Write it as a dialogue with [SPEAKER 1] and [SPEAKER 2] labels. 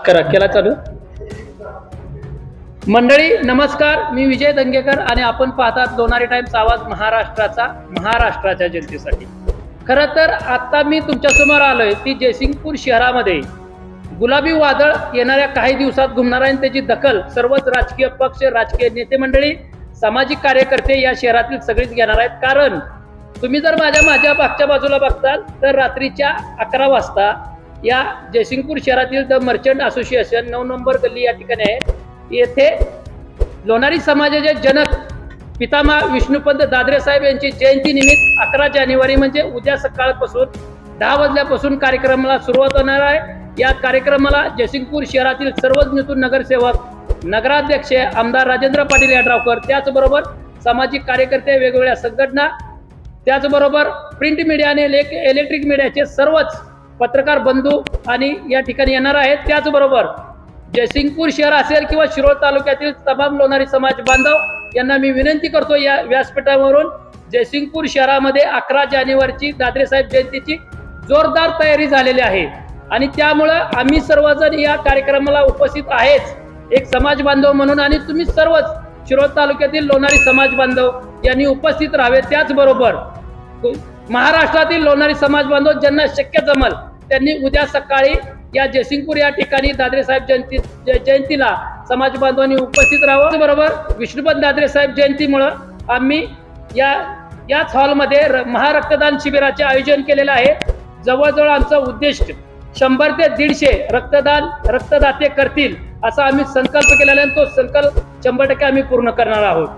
[SPEAKER 1] करा केला चालू. मंडळी नमस्कार, मी विजय दंगेकर आणि आपण पाहतात लोणारी टाइम्स आवाज महाराष्ट्राच्या जनतेसाठी. खरं तर आता मी तुमच्यासमोर आलोय ती जयसिंगपूर शहरामध्ये गुलाबी वादळ येणाऱ्या काही दिवसात घुमणार आहे. त्याची दखल सर्वच राजकीय पक्ष, राजकीय नेते मंडळी, सामाजिक कार्यकर्ते या शहरातील सगळेच घेणार आहेत. कारण तुम्ही जर माझ्या मागच्या बाजूला बघताल तर रात्रीच्या 11 वाजता या जयसिंगपूर शहरातील द मर्चंट असोसिएशन 9 नंबर गल्ली या ठिकाणी आहे. येथे लोणारी समाजाचे जनक पितामह विष्णुपंत दादरे साहेब यांची जयंती निमित्त 11 जानेवारी म्हणजे उद्या सकाळपासून 10 वाजल्यापासून कार्यक्रमाला सुरुवात होणार आहे. या कार्यक्रमाला जयसिंगपूर शहरातील सर्वच नेतृत्व, नगरसेवक, नगराध्यक्ष, आमदार राजेंद्र पाटील यड्रावकर, त्याचबरोबर सामाजिक कार्यकर्ते, वेगवेगळ्या संघटना, त्याचबरोबर प्रिंट मीडिया आणि इलेक्ट्रिक मीडियाचे सर्वच पत्रकार बंधू आणि या ठिकाणी येणार आहेत. त्याचबरोबर जयसिंगपूर शहर असेल किंवा शिरोळ तालुक्यातील तमाम लोणारी समाज बांधव यांना मी विनंती करतो, या व्यासपीठावरून जयसिंगपूर शहरामध्ये 11 जानेवारीची दादरे साहेब जयंतीची जोरदार तयारी झालेली आहे आणि त्यामुळं आम्ही सर्वजण या कार्यक्रमाला उपस्थित आहेच एक समाज बांधव म्हणून. आणि तुम्ही सर्वच शिरोळ तालुक्यातील लोणारी समाज बांधव यांनी उपस्थित राहावे. त्याचबरोबर महाराष्ट्रातील लोणारी समाज बांधव ज्यांना शक्य जमल त्यांनी उद्या सकाळी या जयसिंगपूर या ठिकाणी दादरे साहेब जयंतीला समाज बांधवांनी उपस्थित राहावं. बरोबर विष्णुपंत दादरे साहेब जयंतीमुळे आम्ही याच हॉलमध्ये महारक्तदान शिबिराचे आयोजन केलेलं आहे. जवळजवळ आमचं उद्दिष्ट 100 ते 150 रक्तदाते करतील असा आम्ही संकल्प केलेला आहे. तो संकल्प 100% आम्ही पूर्ण करणार आहोत.